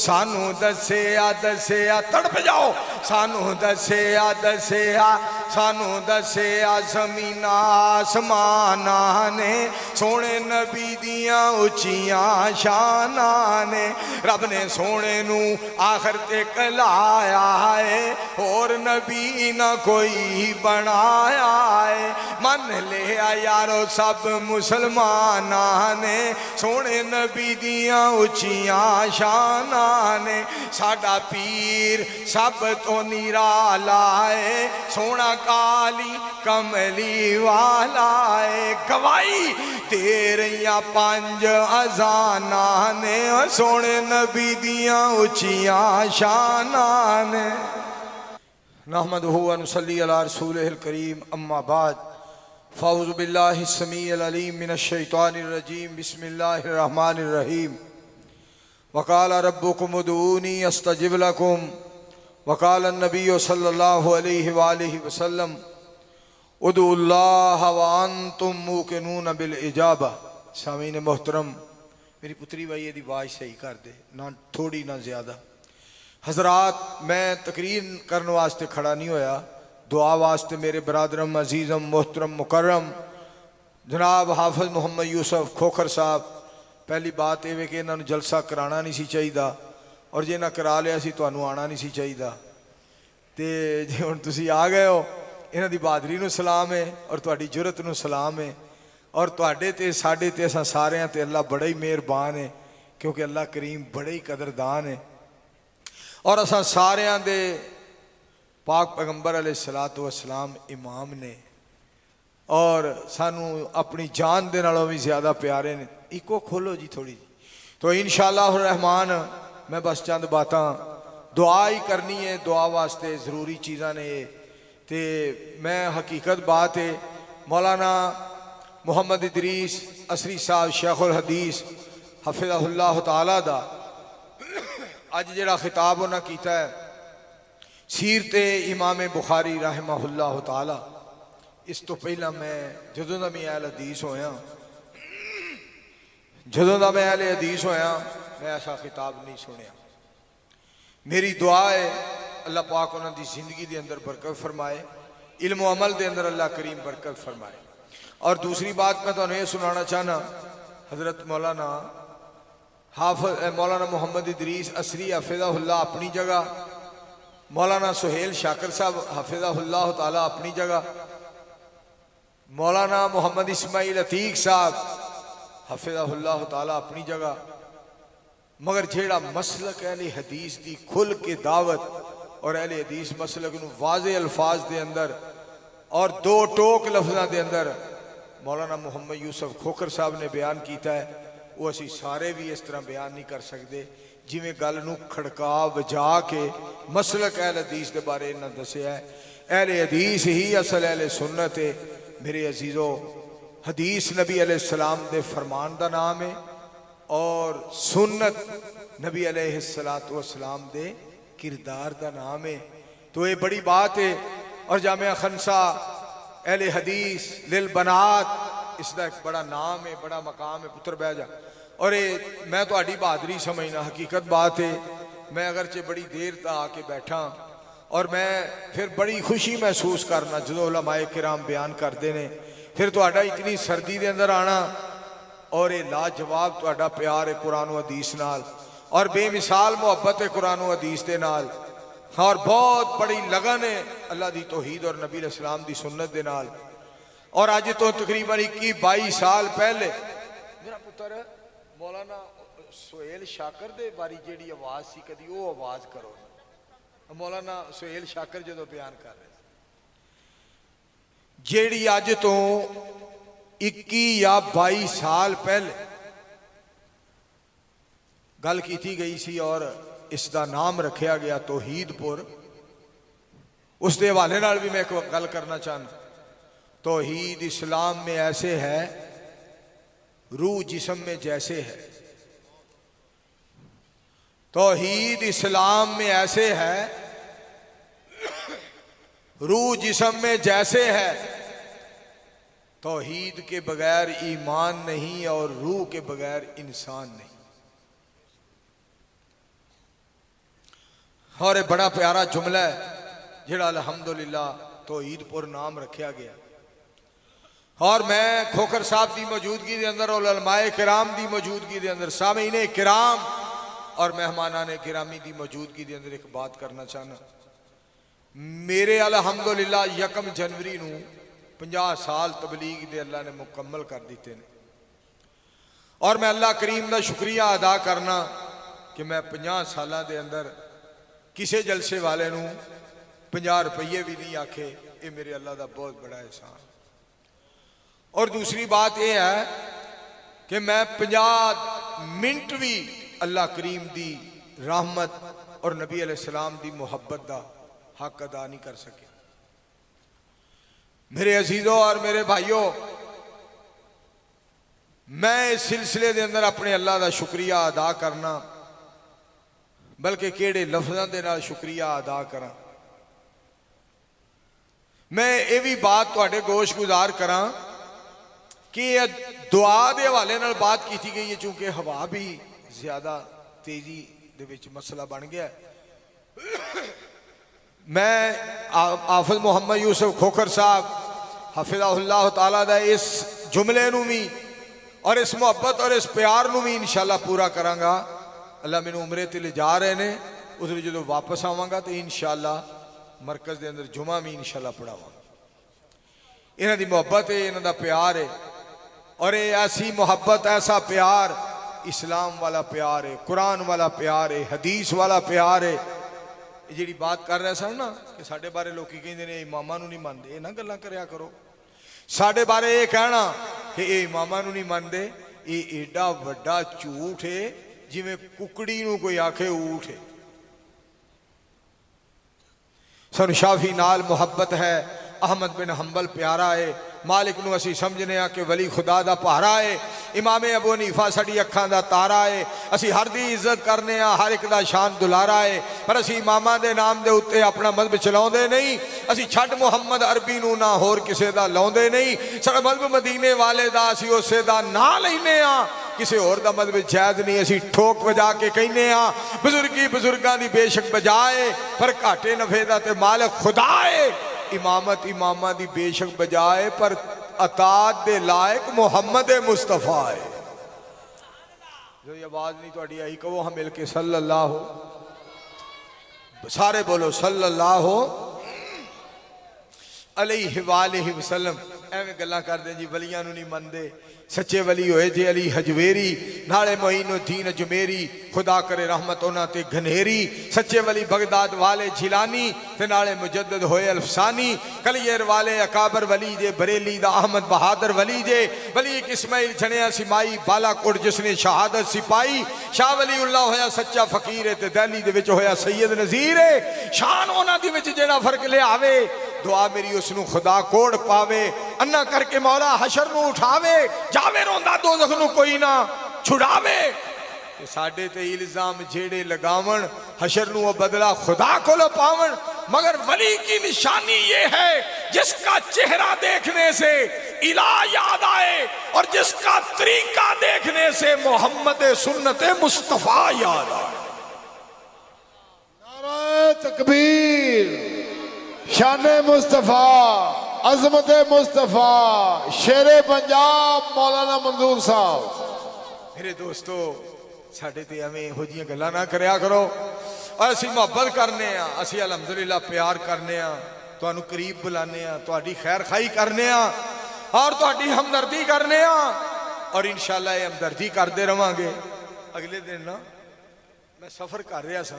سانو دسیا دسیا تڑپ جاؤ سانو دسیا دسیا سانو دسیا زمین آسماناں نے سونے نبی دیاں اچیاں شاناں نے رب نے سونے نو آخر تک لایا ہے اور نبی نہ کوئی بنایا ہے من لیا یارو سب مسلماناں نے سونے نبی دیاں اچیاں شاناں نے ساڈا پیر سب تو نرالا ہے سونا کالی کملی والا ہے گواہی دے رہیاں پانچ اذاناں نے سونے نبی دیاں اچیاں شاناں نے نحمدہ و نصلی علی رسولہ الکریم اما بعد فاعوذ باللہ السمیع العلیم من الشیطان الرجیم بسم اللہ الرحمن الرحیم وقال ربکم ادعونی استجب لکم وقال النبی صلی اللہ علیہ وآلہ وسلم ادعوا اللہ وانتم موقنون بالاجابہ سامعین محترم میری پتری بھائی یہ آواز صحیح کر دے نہ تھوڑی نہ زیادہ حضرات میں تقریر کرنے واسطے کھڑا نہیں ہویا دعا واسطے میرے برادرم عزیزم محترم مکرم جناب حافظ محمد یوسف کھوکھر صاحب پہلی بات یہ کہ انہوں نے جلسہ کرانا نہیں سی چاہیے اور جے نہ کرا لیا سی تو انہوں آنا نہیں سی چاہیے تے جے ہن تسی آ گئے ہو انہاں دی بہادری نو سلام ہے اور تہاڈی جرت نو سلام ہے اور تہاڈے تے ساڈے تے اساں ساریاں تے اللہ بڑا ہی مہربان ہے کیونکہ اللہ کریم بڑے ہی قدردان ہے اور اساں ساریاں دے پاک پیغمبر علیہ الصلوۃ والسلام امام نے اور سانو اپنی جان دے نالوں بھی زیادہ پیارے نے ایکو کھولو جی تھوڑی جی تو انشاءاللہ الرحمن میں بس چند باتاں دعا ہی کرنی ہے دعا واسطے ضروری چیزاں نے تے میں حقیقت بات ہے مولانا محمد ادریس اسری صاحب شیخ الحدیث حفظہ اللہ تعالیٰ دا اج جڑا خطاب انہاں کیتا ہے سیرت امام بخاری رحمہ اللہ تعالیٰ اس تو پہلا میں جدوں دا میں اہل حدیث ہویا میں ایسا خطاب نہیں سنیا میری دعا ہے اللہ پاک انہوں دی زندگی دے اندر برکت فرمائے علم و عمل دے اندر اللہ کریم برکت فرمائے اور دوسری بات میں تو یہ سنانا چاہنا حضرت مولانا محمد ادریس اسری حفظہ اللہ اپنی جگہ مولانا سہیل شاکر صاحب حفظہ اللہ تعالیٰ اپنی جگہ مولانا محمد اسماعیل عتیق صاحب حفظہ اللہ تعالیٰ اپنی جگہ مگر جیڑا مسلک اہل حدیث دی کھل کے دعوت اور اہل حدیث مسلک نو واضح الفاظ دے اندر اور دو ٹوک لفظاں دے اندر مولانا محمد یوسف کھوکھر صاحب نے بیان کیتا ہے وہ اسی سارے بھی اس طرح بیان نہیں کر سکتے جی میں گل نو کھڑکا بجا کے مسلک اہل حدیث دے بارے انہاں دسیا ہے اہل حدیث ہی اصل اہل سنت ہے میرے عزیزو حدیث نبی علیہ السلام دے فرمان دا نام ہے اور سنت نبی علیہ السلام دے کردار دا نام ہے تو یہ بڑی بات ہے اور جامعہ خنسا اہل حدیث للبنات اس دا ایک بڑا نام ہے بڑا مقام ہے پتر بہ جا اور میں تو آڈی بہادری سمجھنا حقیقت بات ہے میں اگرچہ بڑی دیر تا آ کے بیٹھا اور میں پھر بڑی خوشی محسوس کرنا جدو علماء کرام بیان کردے نے پھر تو آڈا اتنی سردی دے اندر آنا اور یہ لاجواب تو آڈا پیار ہے قرآن و حدیث نال اور بے مثال محبت ہے قرآن و حدیث دے نال اور بہت بڑی لگن ہے اللہ دی توحید اور نبی علیہ السلام دی سنت دے نال اور آج تو تقریباً 21-22 سال پہلے میرا پتر مولانا سہیل شاکر دے باری جیڑی آواز سی کدی وہ آواز کرو مولانا سہیل شاکر جدو بیان کر رہے جیڑی آج تو 21 یا 22 سال پہلے گل کی تھی گئی سی اور اس دا نام رکھیا گیا توحید پور اس دے حوالے نال بھی میں ایک گل کرنا چاہتا توحید اسلام میں ایسے ہے روح جسم میں جیسے ہے توحید اسلام میں ایسے ہے روح جسم میں جیسے ہے توحید کے بغیر ایمان نہیں اور روح کے بغیر انسان نہیں اور یہ بڑا پیارا جملہ ہے جڑا الحمدللہ توحید پر نام رکھیا گیا. اور میں کھوکھر صاحب دی موجودگی دے اندر اور علماء کرام دی موجودگی دے اندر سامعین کرام اور مہمانان گرامی دی موجودگی دے اندر ایک بات کرنا چاہنا. میرے الحمدللہ 1 جنوری نو 50 سال تبلیغ دے اللہ نے مکمل کر دیتے ہیں. اور میں اللہ کریم دا شکریہ ادا کرنا کہ میں 50 سالہ دے اندر کسے جلسے والے نو 50 روپیے بھی نہیں آکھے. یہ میرے اللہ دا بہت بڑا احسان. اور دوسری بات یہ ہے کہ میں 50 منٹ بھی اللہ کریم دی رحمت اور نبی علیہ السلام دی محبت دا حق ادا نہیں کر سکے. میرے عزیزوں اور میرے بھائیوں، میں اس سلسلے دے اندر اپنے اللہ دا شکریہ ادا کرنا، بلکہ کیڑے لفظاں دے نال شکریہ ادا کرا. میں یہ بھی بات تواڈے گوش گزار کراں کہ دعا دے حوالے نال بات کی گئی ہے، چونکہ ہوا بھی زیادہ تیزی دے وچ مسئلہ بن گیا ہے. میں حافظ محمد یوسف کھوکھر صاحب حفظہ اللہ تعالیٰ دا اس جملے نو بھی اور اس محبت اور اس پیار نو بھی انشاءاللہ پورا کراں گا. اللہ میں عمرے تے لے جا رہے نے، اس لیے جدو واپس آواں گا تو انشاءاللہ مرکز دے اندر جمعہ بھی انشاءاللہ پڑھاواں. انہاں دی محبت ہے، انہاں دا پیار ہے، اور یہ ایسی محبت ایسا پیار اسلام والا پیار ہے، قرآن والا پیار ہے، حدیث والا پیار ہے. یہ جڑی بات کر رہے سن نا کہ ساڈے بارے لوکی کہندے نے اماماں نو نہیں مانتے، یہ نہ گلاں کریا کرو. ساڈے بارے یہ کہنا کہ یہ اماماں نو نہیں مانتے، یہ ایڈا وڈا جھوٹ ہے جویں ککڑی نو کوئی آکھے اونٹ ہے. سن شافی نال محبت ہے، احمد بن حنبل پیارا ہے، مالک نو اسی سمجھنے کہ ولی خدا دا پہارا ہے، امام ابو حنیفہ ساڈی اکھاں دا تارا ہے. اسی ہر دی عزت کرنے ہر ایک دا شان دلارا ہے، پر اسی اماماں دے نام دے اتے اپنا مذہب چلاؤندے نہیں. اسی چھڈ محمد عربی نو نہ ہور کسے دا لاؤندے نہیں. ساڈا مذہب مدینے والے دا اسی اسے دا نہ لینے ہاں، کسی اور دا مذہب جائز نہیں. اسی ٹھوک بجا کے کہنے ہاں بزرگی بزرگاں دی بے شک بجائے، پر گھاٹے نفع دا تے مالک خدا ہے. امامت امامہ دی بے شک بجائے، پر اطاعت دے لائق محمد مصطفیٰ ہے. جو یہ آواز نہیں توڑی آئی کہ وہ ہم مل کے صلی اللہ ہو، سارے بولو صلی اللہ ہو علیہ وآلہ وسلم. ایویں گلاں کر دیں جی ولیاں نو نہیں مندے. سچے ولی ہوئے جے علی حجویری، نالے معین الدین اجمیری، خدا کرے رحمت انہاں تے گھنیری. سچے ولی بغداد والے جیلانی تے نالے مجدد ہوئے الفسانی. کلیر والے اکابر ولی جے بریلی دا احمد بہادر ولی جے. ولی ایک اسماعیل جھنیا سمائی بالا کوٹ جس نے شہادت سپائی. شاہ ولی اللہ ہویا سچا فقیر تے دہلی دے وچ ہویا سید نذیر. شان انہاں دی وچ جیڑا فرق لے آوے، دعا میری اس نو خدا کوڑ پاوے. انا کر کے مولا حشر نو اٹھاوے، جاوے روندا دوزخ نو کوئی نہ چھڑاوے. ساڈے تے الزام جھیڑے لگاون، حشر نو بدلہ خدا کو لو پاون. مگر ولی کی نشانی یہ ہے جس کا چہرہ دیکھنے سے الہ یاد آئے، اور جس کا طریقہ دیکھنے سے محمد سنت مصطفیٰ یاد آئے. نعرہ تکبیر، شان مصطفیٰ، عظمت مصطفیٰ، شیر پنجاب مولانا منظور صاحب. میرے دوستو ساڑھے تے ہمیں ہو جیاں گلہ نہ کریا کرو، اور اسی محبت کرنے ہیں، اسی الحمدللہ پیار کرنے ہیں، تو انو قریب بلانے ہیں، تو اڈی خیر خائی کرنے ہیں، اور تو اڈی ہمدردی کرنے ہیں. اور انشاءاللہ یہ ہمدردی کر دے رہاں گے. اگلے دن نا میں سفر کر رہا سا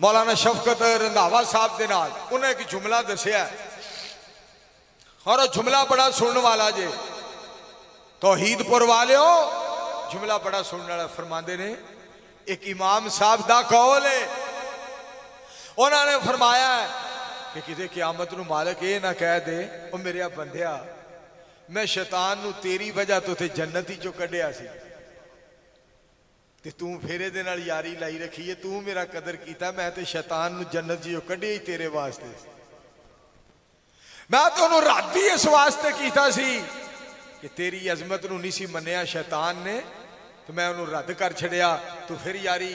مولانا شفقت رنداوا صاحب دے نال، انہیں ایک جملہ دسیا ہے، اور وہ جملہ بڑا سننے والا جے. توحید پر والے ہو، جملہ بڑا سننے والا. فرماندے نے ایک امام صاحب دا قول ہے، انہوں نے فرمایا ہے کہ کسی قیامت نو مالک یہ نہ کہہ دے او میرے بندیا میں شیطان نو تیری وجہ تو تے جنتی چو کڈیا سی، تے توں پھیرے دے نال یاری لائی رکھی ہے، توں میرا قدر کیتا، میں تے شیطان نو جنت چو کڈیا ہی تیرے واسطے، میں تو انہوں رادی اس واسطے کیتا سی کہ تیری عظمت نو نہیں سی منیا شیطان نے، تو میں انہوں رد کر چھڑیا، تو پھر یاری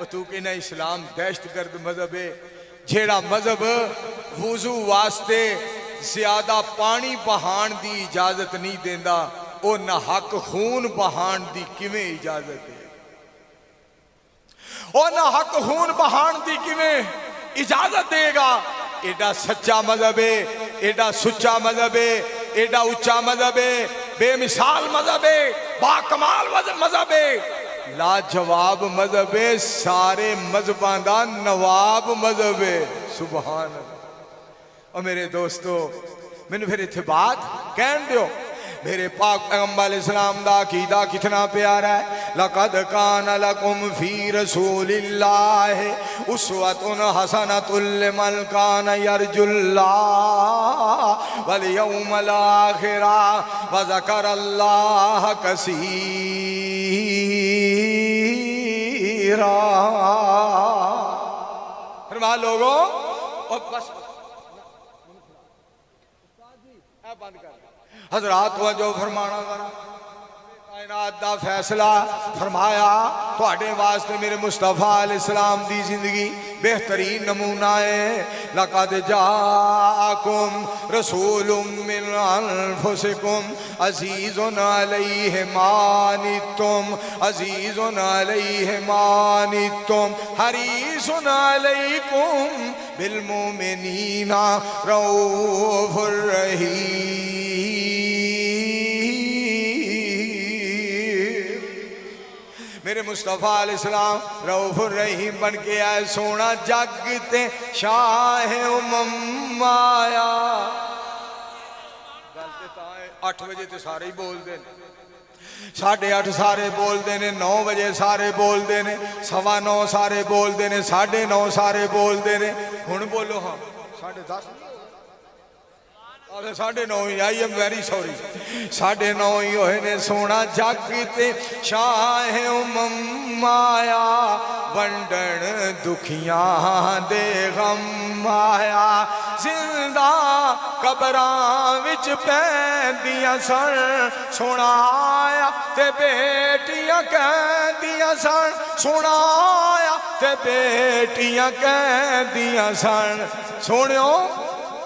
وہ تو کہنا اسلام دہشت گرد مذہب ہے جیڑا مذہب وضو واسطے زیادہ پانی بہان دی اجازت نہیں دیندا او نہ حق خون بہان دی کیویں اجازت ہے او نہ حق خون بہان دی کیویں اجازت دے گا ایڈا سچا مذہب ہے ایڈا سچا مذہب ہے ایڈا اچا مذہب ہے بے مثال مذہب ہے با کمال مذہب ہے لاجواب مذہب ہے سارے مذہباں دا نواب مذہب ہے سبحان اللہ اور میرے دوستو میں نے پھر اتھے بات کہن دیو میرے پاک پیغمبر علیہ السلام دا عقیدہ کتنا پیارا ہے لَقَدْ كَانَ لَكُمْ فِي رَسُولِ اللَّهِ أُسْوَةٌ حَسَنَةٌ لِمَنْ كَانَ يَرْجُو اللَّهَ وَالْيَوْمَ الْآخِرَ وَذَكَرَ اللَّهَ كَثِيرًا فرما لوگوں اور بس بند کر حضرات توجہ فرمانا ذرا کائنات دا فیصلہ فرمایا تواڈے واسطے میرے مصطفیٰ علیہ السلام دی زندگی بہترین نمونہ ہے لَقَدْ جَاءَكُمْ رَسُولٌ مِّنْ أَنفُسِكُمْ عَزِيزٌ عَلَيْهِ مَا عَنِتُّمْ عَزِيزٌ عَلَيْهِ مَا عَنِتُّمْ حَرِيصٌ عَلَيْكُمْ بِالْمُؤْمِنِينَ رَءُوفٌ رَحِيمٌ میرے مصطفیٰ علیہ السلام رؤوف الرحیم بن کے آئے سونا جگتے شاہ امم آیا گلتے تائیں 8 بجے تے سارے ہی بول دیں 8:30 سارے بول دینے 9 بجے سارے بول دینے 9:15 سارے بول دینے 9:30 سارے بول دینے ہن بولو ہاں 10:30 9:30 ہی آئی ایم ویری سوری 9:30 ہی ہوئے نے سونا جگتے شاہ امم آیا ونڈن دکھیاں دے غم آیا زندہ قبراں وچ پیندیاں سن سونا آیا تے بیٹیاں کہندیاں سن سونا آیا تے بیٹیاں کہندیاں سن سونیو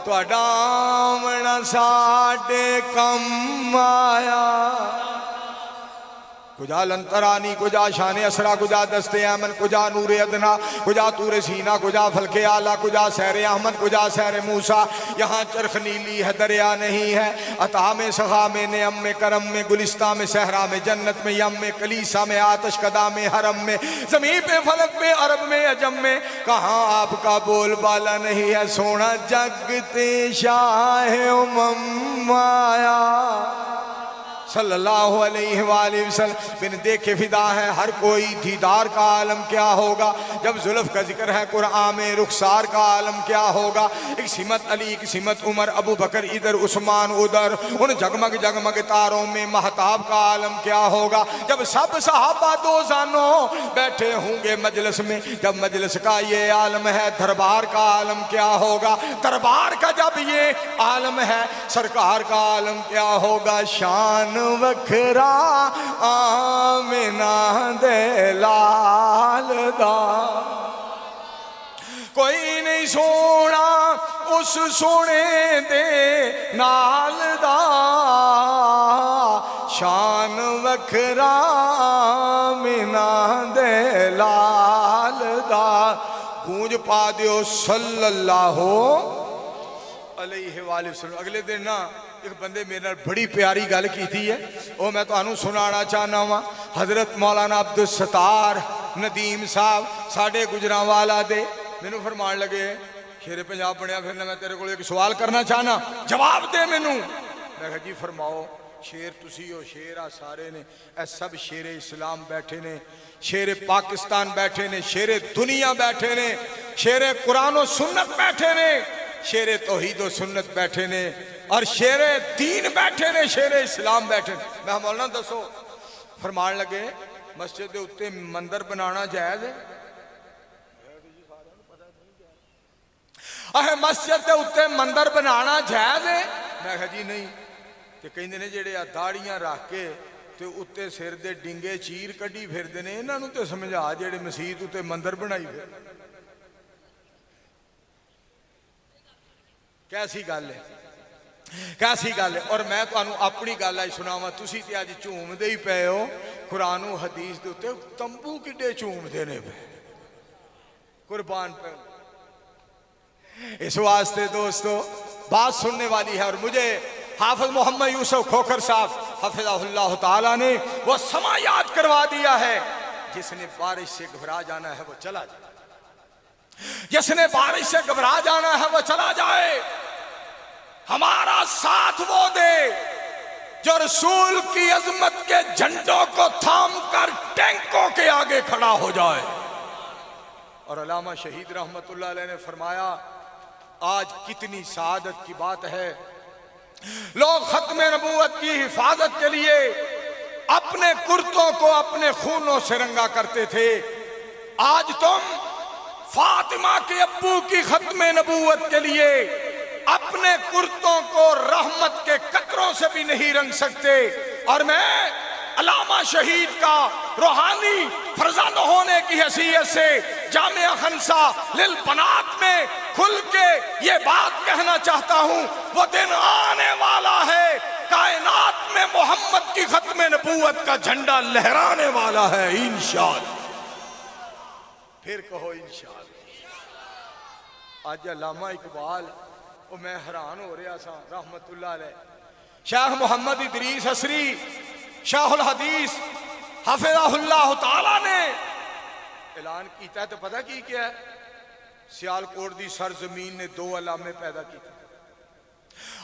تو آمنا ساڑے کم آیا کجا لنترانی کجا شان اسرا کجا دست ایمن کجا نور ادنا کجا تور سینہ کجا فلک آلہ کجا سیر احمد کجا سیر موسیٰ یہاں چرخ نیلی ہے دریا نہیں ہے عطا میں سخا میں نعم میں کرم میں گلستہ میں صحرا میں جنت میں یم میں کلیسا میں آتش کدا میں حرم میں زمین پہ فلک میں عرب میں عجم میں کہاں آپ کا بول بالا نہیں ہے سونا جگتے شاہ امم آیا صلی اللہ علیہ وآلہ وسلم بن دیکھے فدا ہے ہر کوئی دیدار کا عالم کیا ہوگا جب زلف کا ذکر ہے قرآن میں رخسار کا عالم کیا ہوگا ایک سمت علی ایک سمت عمر ابو بکر ادھر عثمان ادھر ان جگمگ جگمگ تاروں میں مہتاب کا عالم کیا ہوگا جب سب صحابہ دو زانوں بیٹھے ہوں گے مجلس میں جب مجلس کا یہ عالم ہے دربار کا عالم کیا ہوگا دربار کا جب یہ عالم ہے سرکار کا عالم کیا ہوگا شان وکھرا آمنہ دے لال دا کوئی نہیں سونا اس سونے دے نال دا شان وکھرا آمنہ دے لال دا گونج پا دیو صلی اللہ علیہ وآلہ وسلم اگلے دن نا ایک بندے میرے بڑی پیاری گل کی تھی ہے وہ میں تو انہوں سنانا چاہنا ہوں حضرت مولانا عبدالستار ندیم صاحب ساڑھے گجران والا دے میں نے فرمان لگے شیر پنجاب بنیا پھرنا میں تیرے کو ایک سوال کرنا چاہنا جواب دے میں نے کہا جی فرماؤ شیر تسی ہو شیر سارے نے اے سب شیر اسلام بیٹھے نے شیر پاکستان بیٹھے نے شیر دنیا بیٹھے نے شیر قرآن و سنت بیٹھے نے شیر توحید و سنت بیٹھے نے اور شیر دین بیٹھے نے شیر اسلام بیٹھے نے میں مولانا دسو فرمان لگے مسجد دے اتے مندر بنانا جائز ہے مسجد دے اتے مندر بنانا جائز ہے میں کہا جی نہیں تے کہیں دینے جڑے داڑیاں رکھ کے تے تے اتے سر دے ڈنگے چیر کڈی پھردے نے انہاں نوں تے سمجھا جڑے مسجد اتے مندر بنائی پھر کیسی گل ہے کیسی گل ہے اور میں تانوں اپنی گل آئی سناواں تسی تے اج جھوم دے ہی پئے ہو قرآن و حدیث دے اتے تمبو کڈے جھوم دے نے پئے قربان پہ اس واسطے دوستو بات سننے والی ہے اور مجھے حافظ محمد یوسف کھوکھر صاحب حفظہ اللہ تعالیٰ نے وہ سما یاد کروا دیا ہے جس نے بارش سے گھبرا جانا ہے وہ چلا جائے جس نے بارش سے گھبرا جانا ہے وہ چلا جائے ہمارا ساتھ وہ دے جو رسول کی عظمت کے جھنڈوں کو تھام کر ٹینکوں کے آگے کھڑا ہو جائے اور علامہ شہید رحمت اللہ علیہ نے فرمایا آج کتنی سعادت کی بات ہے لوگ ختم نبوت کی حفاظت کے لیے اپنے کرتوں کو اپنے خونوں سے رنگا کرتے تھے آج تم فاطمہ کے ابو کی ختم نبوت کے لیے اپنے کرتوں کو رحمت کے قطروں سے بھی نہیں رنگ سکتے اور میں علامہ شہید کا روحانی فرزند ہونے کی حیثیت سے جامعہ خنسا للبنات میں کھل کے یہ بات کہنا چاہتا ہوں وہ دن آنے والا ہے کائنات میں محمد کی ختم نبوت کا جھنڈا لہرانے والا ہے انشاءاللہ پھر کہو انشاءاللہ آج علامہ اقبال اور میں حیران ہو رہا سا رحمت اللہ علیہ شیخ محمد ادریس عصری شیخ الحدیث حفظہ اللہ تعالیٰ نے اعلان کیتا ہے تو پتہ کی کیا ہے سیالکوٹ دی سرزمین نے دو علامے پیدا کیتے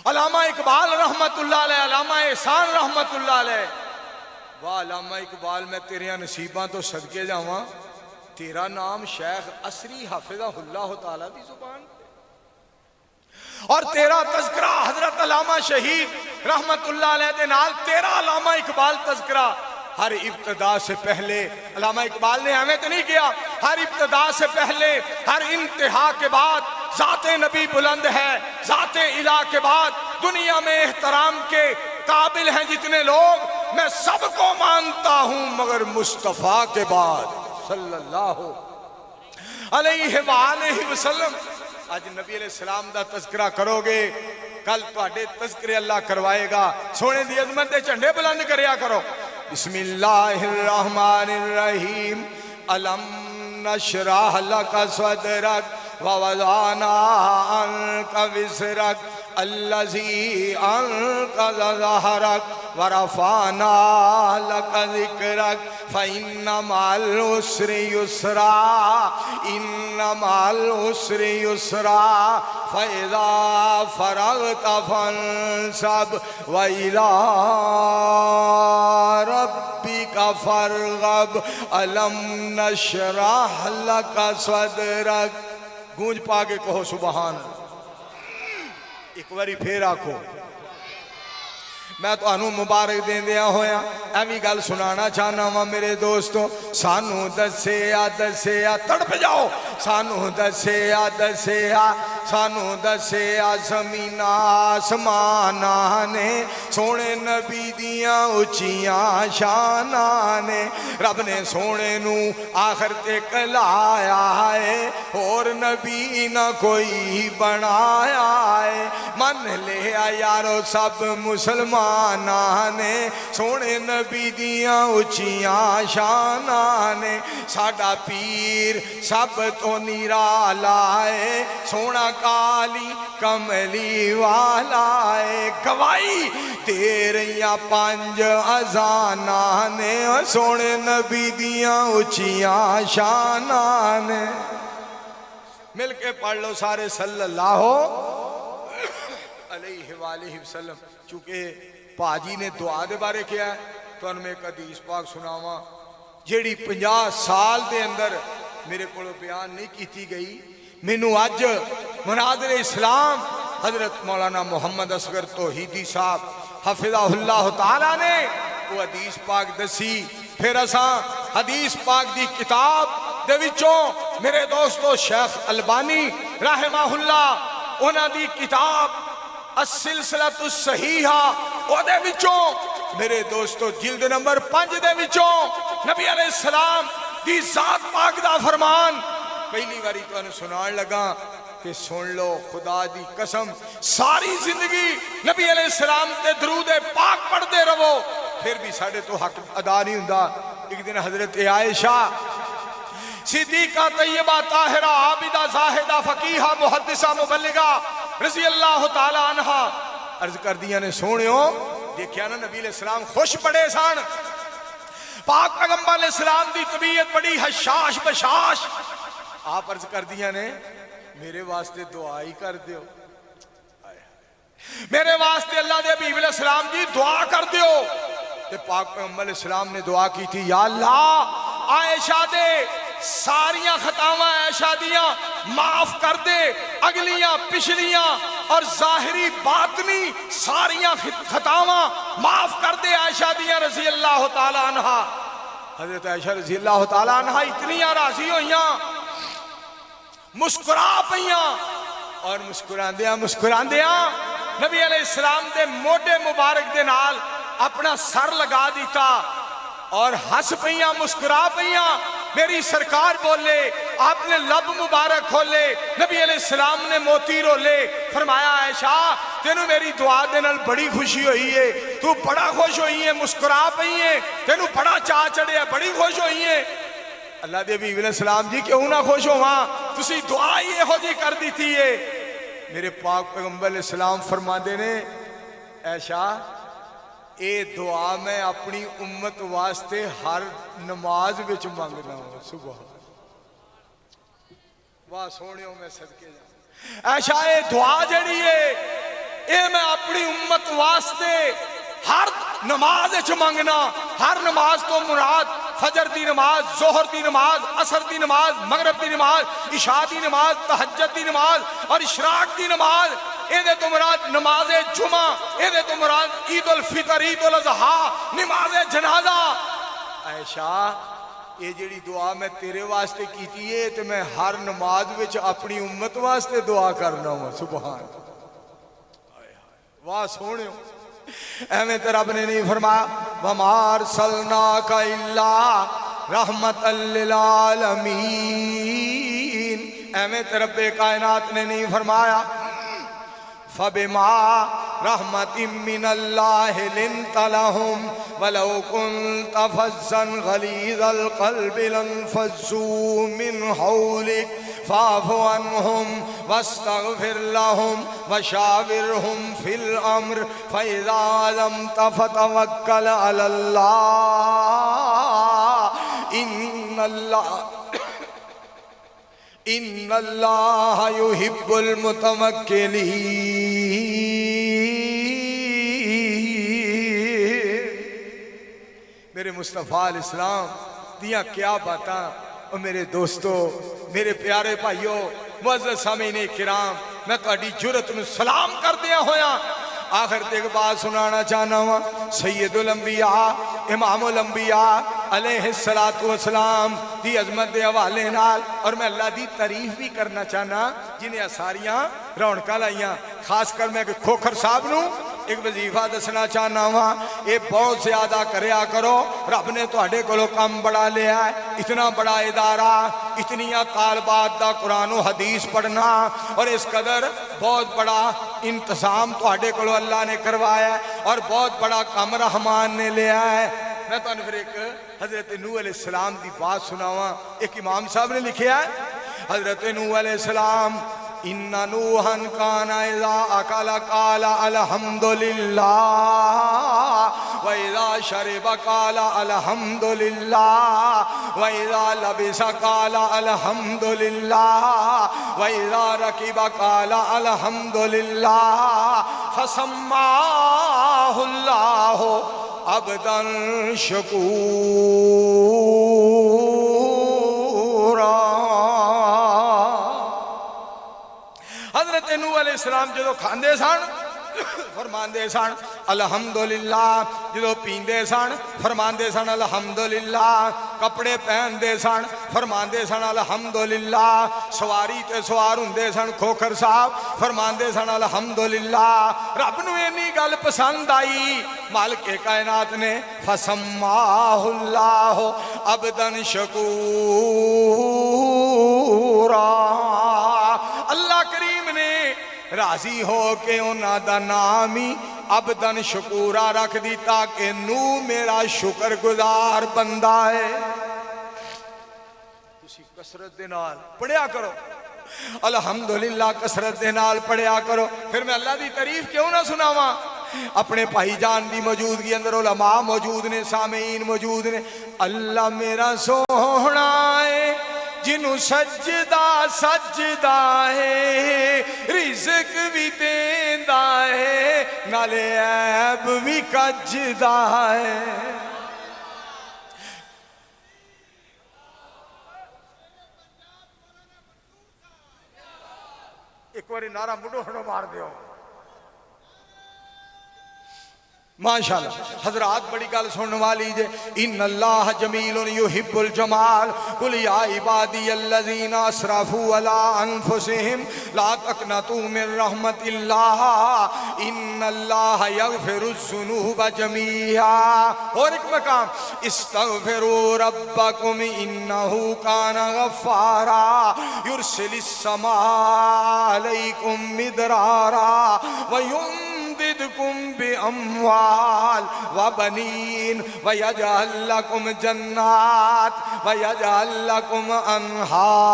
علامہ اقبال رحمت اللہ علیہ علامہ احسان رحمت اللہ علیہ واہ علامہ اقبال میں تیرے نصیباں تو صدقے جاواں تیرا نام شیخ عصری حفظہ اللہ تعالیٰ دی زبان اور تیرا تذکرہ حضرت علامہ شہید رحمت اللہ علیہ دے نال تیرا علامہ اقبال تذکرہ ہر ابتدا سے پہلے علامہ اقبال نے ہمیں تو نہیں کیا ہر ابتدا سے پہلے ہر انتہا کے بعد ذات نبی بلند ہے ذات الہ کے بعد دنیا میں احترام کے قابل ہیں جتنے لوگ میں سب کو مانتا ہوں مگر مصطفیٰ کے بعد صلی اللہ علیہ وآلہ وسلم آج نبی علیہ السلام دا تذکرہ کرو گے کل تو آڈے تذکرے اللہ کروائے گا سونے دی عظمت دے جھنڈے بلند کریا کرو بسم اللہ الرحمن الرحیم علم نشرح لک صدرک ووضعنا عنک وزرک الذی انقض ظہرک ورفعنا لک ذکرک فإن مع العسر يسرا إن مع العسر يسرا فإذا فرغت فانصب وإلى ربك فارغب ألم نشرح لك صدرك گونج پا کے کہو سبحان ایک باری پھر آکھو میں تو انہوں مبارک دیں دیا ہویا ایمی گل سنانا چاہنا ہوا میرے دوستوں سانو دسیا تڑپ جاؤ سانو دسیا سانو دسیا زمین آسمانہ نے سونے نبی دیاں اچیاں شانہ نے رب نے سونے نو آخر تک لایا ہے اور نبی نہ کوئی بنایا ہے من لیا یارو سب مسلمان نے سونے نبی دیاں اچیاں شانہ نے ساڈا پیر سب تو نیرالا ہے سونا کالی کملی والا ہے گواہی تیریاں پانچ اذانہ نے سونے نبی دیاں اچیاں شانہ نے مل کے پڑھ لو سارے صلی اللہ علیہ وآلہ وسلم چونکہ پاجی نے دعا دے بارے کیا ہے تو ان میں ایک حدیث پاک سناواں جیڑی 50 سال دے اندر میرے کو بیان نہیں کیتی گئی مینوں اج مناظر اسلام حضرت مولانا محمد اصغر توحیدی صاحب حفظہ اللہ تعالیٰ نے وہ حدیث پاک دسی پھر اساں حدیث پاک دی کتاب دے وچوں میرے دوستو شیخ البانی رحمہ اللہ انہاں دی کتاب السلسلۃ الصحیحہ او دے وچوں میرے دوستو جلد نمبر 5 دے وچوں نبی علیہ السلام دی ذات پاک دا فرمان پہلی باری تو انہوں سنان لگا کہ سن لو خدا دی قسم ساری زندگی نبی علیہ السلام تے درود پاک پڑھ دے رہو پھر بھی ساڑھے تو حق ادا نہیں ہوندہ. ایک دن حضرت عائشہ صدیقہ طیبہ طاہرہ عابدہ زاہدہ فقیہہ محدثہ مبلغہ رضی اللہ تعالی عنہ عرض کر دیا نے سونیوں دیکھیا نا نبی علیہ السلام خوش پڑے سان پاک پیغمبر علیہ السلام دی طبیعت بڑی حشاش بشاش آپ عرض کر دیا نے میرے واسطے دعا ہی کر دیو میرے واسطے اللہ دے حبیب علیہ السلام جی دعا کر دیو. تے پاک پیغمبر علیہ السلام نے دعا کی تھی یا اللہ عائشہ دے ساریاں خطاواں عائشہ دیاں معاف کر دے اگلیاں پچھلیاں اور ظاہری باطنی ساریاں خطاواں معاف کر دے عائشہ دیاں رضی اللہ تعالی عنہ. حضرت عائشہ رضی اللہ تعالی عنہ اتنی راضی ہوئیاں مسکرا پئیاں اور مسکراندیاں نبی علیہ السلام دے موڈے مبارک دے نال اپنا سر لگا دیتا اور ہنس پئیاں مسکرا پئیاں. میری سرکار بولے آپ نے لب مبارک کھولے نبی علیہ السلام نے موتی رولے فرمایا عائشہ تینوں میری دعا دے نال بڑی خوشی ہوئی ہے تو بڑا خوش ہوئی ہے مسکرا پئی ہے تینوں بڑا چاہ چڑھے بڑی خوش ہوئی ہے. اللہ دے حبیب علیہ السلام جی کیوں نہ خوش ہواں تسی دعا ہی ہو جی کر دیتی ہے. میرے پاک پیغمبر علیہ السلام فرما دے نے عائشہ اے دعا میں اپنی امت واسطے ہر نماز وچ مانگنا ہوں. سبحان واہ سونیوں میں صدقے جاؤں عائشہ اے دعا جڑی ہے اے میں اپنی امت واسطے ہر نماز وچ مانگنا. ہر نماز تو مراد فجر دی نماز ظہر دی نماز عصر دی نماز مغرب دی نماز عشاء دی نماز تہجد دی نماز اور اشراق دی نماز اے دے تو مراد نماز جمعہ اے دے تو مراد عید الفطر عید الاضحیٰ نماز جنازہ. عائشہ یہ جڑی دعا میں تیرے واسطے کیتی ہے تو میں ہر نماز وچ اپنی امت واسطے دعا کرنا ہوں. سبحان واہ سونے ایویں تو رب نے نہیں فرمایا وَمَا أَرْسَلْنَاكَ إِلَّا رَحْمَةً لِّلْعَالَمِينَ ایویں تو رب کائنات نے نہیں فرمایا فَبِمَا رَحْمَةٍ مِّنَ اللَّهِ لِنْتَ لَهُمْ وَلَوْ كُنْتَ فَظًّا غَلِيظَ الْقَلْبِ لَانفَضُّوا مِنْ حَوْلِكَ فَاعْفُ عَنْهُمْ وَاسْتَغْفِرْ لَهُمْ وَشَاوِرْهُمْ فِي الْأَمْرِ فَإِذَا عَزَمْتَ فَتَوَكَّلْ عَلَى اللَّهِ إِنَّ اللَّهَ يُحِبُّ الْمُتَوَكِّلِينَ. میرے مصطفیٰ علیہ السلام دیاں کیا باتاں اور میرے دوستو میرے پیارے بھائیو معزز سامعین کرام میں تہاڈی جرأت نوں سلام کر دیا ہویا. آخر تے ایک بات سنانا چاہنا ہوں سید الانبیاء امام الانبیاء علیہ السلام دی عظمت دے حوالے نال اور میں اللہ دی تعریف بھی کرنا چاہنا جنہیں ساریاں رونقاں لائیاں. خاص کر میں کھوکھر صاحب نوں ایک وظیفہ دسنا چاہنا ہوں یہ بہت زیادہ کریا کرو. رب نے تہاڈے کولوں کم بڑا لیا ہے اتنا بڑا ادارہ اتنیاں طالبات دا قرآن و حدیث پڑھنا اور اس قدر بہت بڑا انتظام تہاڈے کولوں اللہ نے کروایا ہے اور بہت بڑا کام رحمان نے لیا ہے. میں تہانوں پھر ایک حضرت نوح علیہ السلام دی بات سناواں. ایک امام صاحب نے لکھیا ہے حضرت نوح علیہ السلام إن نوحا كان إذا أكل قال الحمد لله وإذا شرب قال الحمد لله وإذا لبس قال الحمد لله وإذا ركب قال الحمد لله فسماه الله عبدا شكورا. حضرت نوح علیہ السلام جدو کھاندے سن فرماندے سن الحمدللہ، جدو پیندے سن فرماندے سن الحمدللہ، کپڑے پہن دے سن فرمان دے سن الحمدللہ سواری تے سوار ہوندے سن کھوکھر صاحب فرمان دے سن الحمدللہ رب نو اینی گل پسند آئی مالک کائنات نے فسماہ اللہ عبدا شکورا اللہ کریم نے راضی ہو کے انہاں دا نام ہی عبدن شکورا رکھ دیتا کہ نو میرا شکر گزار بندہ ہے تسی کسرت دے نال پڑھیا کرو الحمدللہ کسرت دے نال پڑھیا کرو پھر میں اللہ دی تعریف کیوں نہ سناواں اپنے بھائی جان دی موجودگی اندر علماء موجود نے سامعین موجود نے اللہ میرا سوہنا ہے جنہوں سجدہ سجدہ ہے رزق بھی دیندہ ہے نالے عیب بھی کجدہ ہے ایک باری نعرہ مڈو ہڑو مار دیو ماشاءاللہ حضرات بڑی گل سننے والی جے ان اللہ جمیل یحب الجمال قل یا عبادی الذین اسرفوا علی انفسہم لا تقنطوا من رحمت اللہ ان اللہ یغفر الذنوب جمیعا اور ایک مقام استغفروا ربکم انہ کان غفارا یرسل السماء علیکم مدرارا ویمددکم بأموال وبنین ویجعل لکم جنات ویجعل لکم انہارا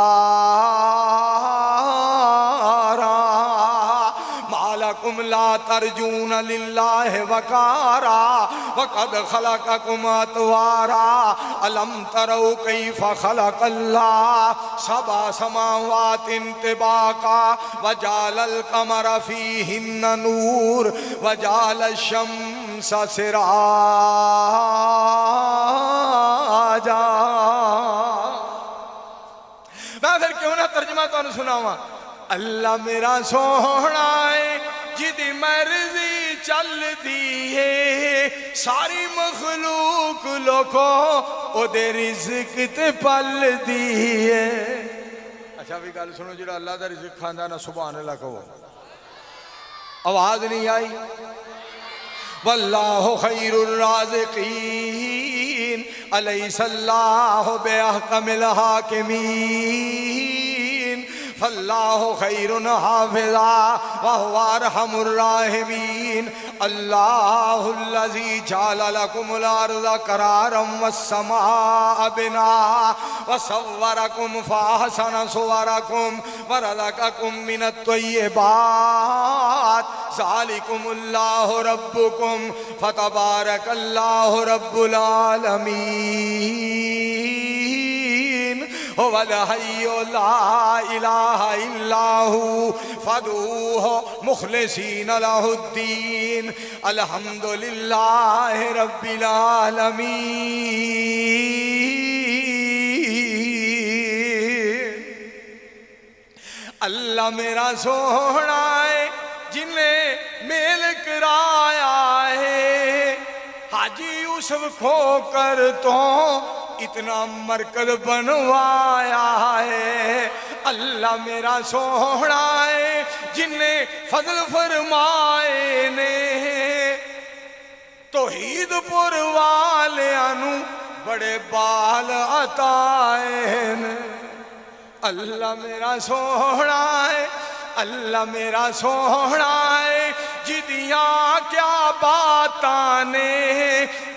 ما لکم لا ترجون للہ وقارا وقد خلقکم اطوارا الم تروا کیف خلق اللہ سبع سماوات طباقا وجعل القمر فیہن نور وجعل الشمس سراجا میں پھر کیوں نہ ترجمہ تو سناواں اللہ میرا سوہنا ہے جدی مرضی چل دی ہے ساری مخلوق لوگوں او دے رزق تے پل دی ہے اچھا بھی گل سنو جڑا اللہ دا رزق کھاندا نا سبحان اللہ کہو آواز نہیں آئی واللہ خیر الرازقین الیس اللہ بأحکم الحاکمین فاللہ خیر حافظا وہو ارحم الراحمین اللہ الذی جعل لکم الارض قرارا والسماء بناء وصورکم فاحسن صورکم ورزقکم من الطیبات ذالکم اللہ ربکم فتبارک اللہ رب العالمین هو الحي لا إله إلا هو فادعوه مخلصين له الدين الحمد لله رب العالمين اللہ میرا سوہنا ہے جنہیں میل کرایا ہے حاجی یوسف کھوکر تو اتنا مرکز بنوایا ہے اللہ میرا سوہنا ہے جنہیں فضل فرمائے نے توحید پر والیانو بڑے بال عطائے نے اللہ میرا سوہنا ہے اللہ میرا سوہنا ہے جدیاں کیا باتانے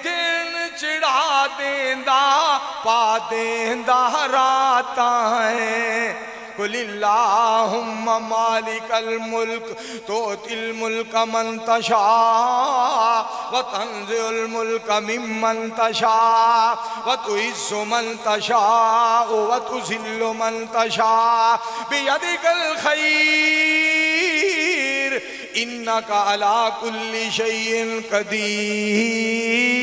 دن چڑھا دیندہ پا دیندہ راتائیں قل اللہم مالک الملک توتی الملک من تشاء وتنزع الملک ممن تشاء وتعز من تشاء وتذل من تشاء بیدک الخیر انک علی کل شیء قدیر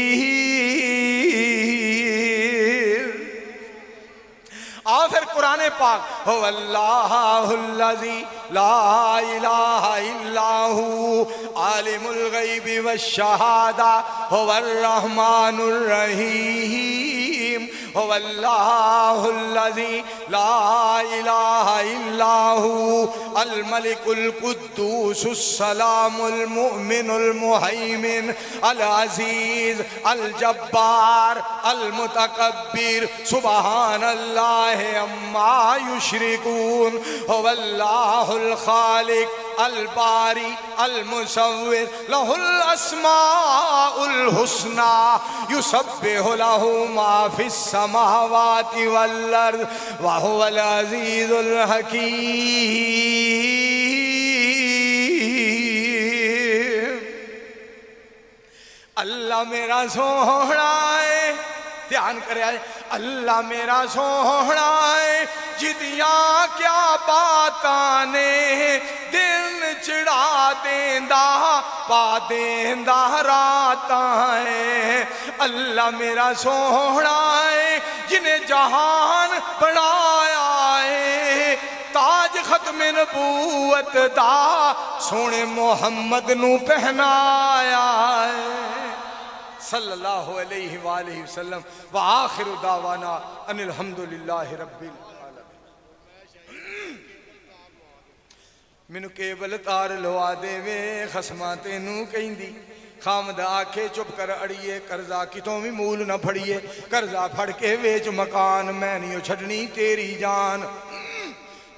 آخر قرآن پاک هو اللہ الذی لا الہ الا ہو عالم الغیب والشہادہ هو الرحمن الرحیم هو الله الذي لا إله إلا هو الملك القدوس السلام المؤمن المهيمن العزيز الجبار المتكبر سبحان الله عما يشركون هو الله الخالق الباري المصور له الأسماء الحسنى يسبح له ما في السماوات والأرض وهو العزيز الحكيم اللہ میرا سوہنا ہے دھیان کرے آئے اللہ میرا سوہنا ہے جدیاں کیا باتاں نے دن چڑھا دیندہ پا دیندہ راتاں ہے اللہ میرا سوہنا ہے جنہیں جہان بنایا ہے تاج ختم نبوت دا سونے محمد نو پہنایا ہے صلی اللہ علیہ وآلہ وسلم وآخر دعوانا ان الحمدللہ رب العالمین منو کیبل تار لوا دے وے خسماتے نو کہیں دی خامد آکھے چپ کر اڑیے قرضہ کتوں بھی مول نہ پھڑیے قرضہ پھڑ کے ویچ مکان میں نہیں چھڑنی تیری جان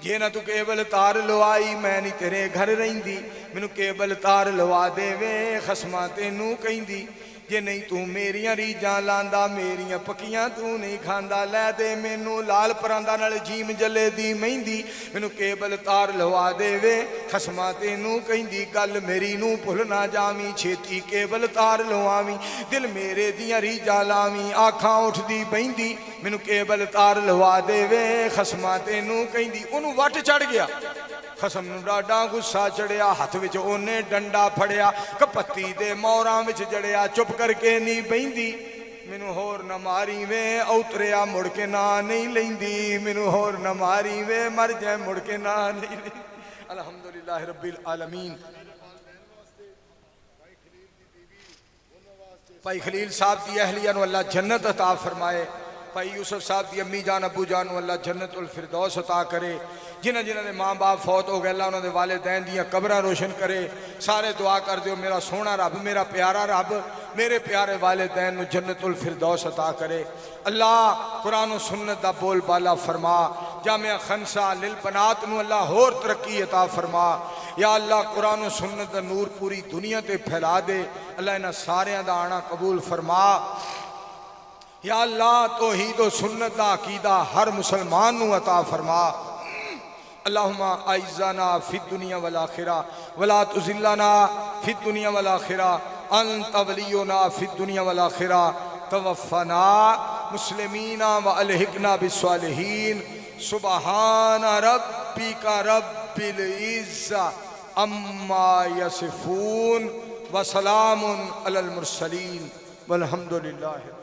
جے نہ تو کیبل تار لوائی میں نہیں تیرے گھر رہیں دی منو کیبل تار لوا دے وے خسماتے نو کہیں دی جے نہیں تو میریاں ریجاں لاندا میریاں پکیاں تو نہیں کھاندا لے دے مینو لال پراندہ نال جیم جلے دی مہندی مینو کیبل تار لوا دے وے خسماں تینو کہندی گل میری نو بھل نہ جاویں چھیتی کیبل تار لواویں دل میرے دیاں ریجاں لاویں آکھاں اٹھ دی بہندی مینو کیبل تار لوا دے وے خسماں تینو کہندی انہوں وٹ چڑھ گیا خسم نو ڈاڈا غصہ چڑھیا ہاتھ وچ اونے ڈنڈا پھڑیا کپتی دے موراں وچ جڑیا چپ کر کے نہیں بہندی مینوں ہور نہ ماری وے اوتریا مڑ کے نہ نہیں لیندی مینوں ہور نہ ماری وے مر جائے مڑ کے نہ نہیں لیندی الحمدللہ رب العالمین بھائی خلیل صاحب دی اہلیہ نو اللہ جنت عطا فرمائے بھائی یوسف صاحب دی امی جان ابو جان نو اللہ جنت الفردوس عطا کرے جنہ نے ماں باپ فوت ہو گئے اللہ انہوں نے والدین دیاں قبرہ روشن کرے سارے دعا کر دیو میرا سونا رب میرا پیارا رب میرے پیارے والدین نو جنت الفردوس عطا کرے اللہ قرآن و سنت دا بول بالا فرما جامعہ خنسا للبنات نو اللہ ہور ترقی عطا فرما یا اللہ قرآن و سنت دا نور پوری دنیا تے پھیلا دے اللہ انہاں ساریاں دا آنا قبول فرما یا اللہ توحید و سنت دا عقیدہ ہر مسلمان نو عطا فرما اللہم اعزنا فی الدنیا والآخرہ ولا تذلنا فی الدنیا والآخرہ انت ولینا فی الدنیا والآخرہ توفنا مسلمین والحقنا بالصالحین سبحان ربک رب العزہ اما یصفون وسلام علی المرسلین والحمدللہ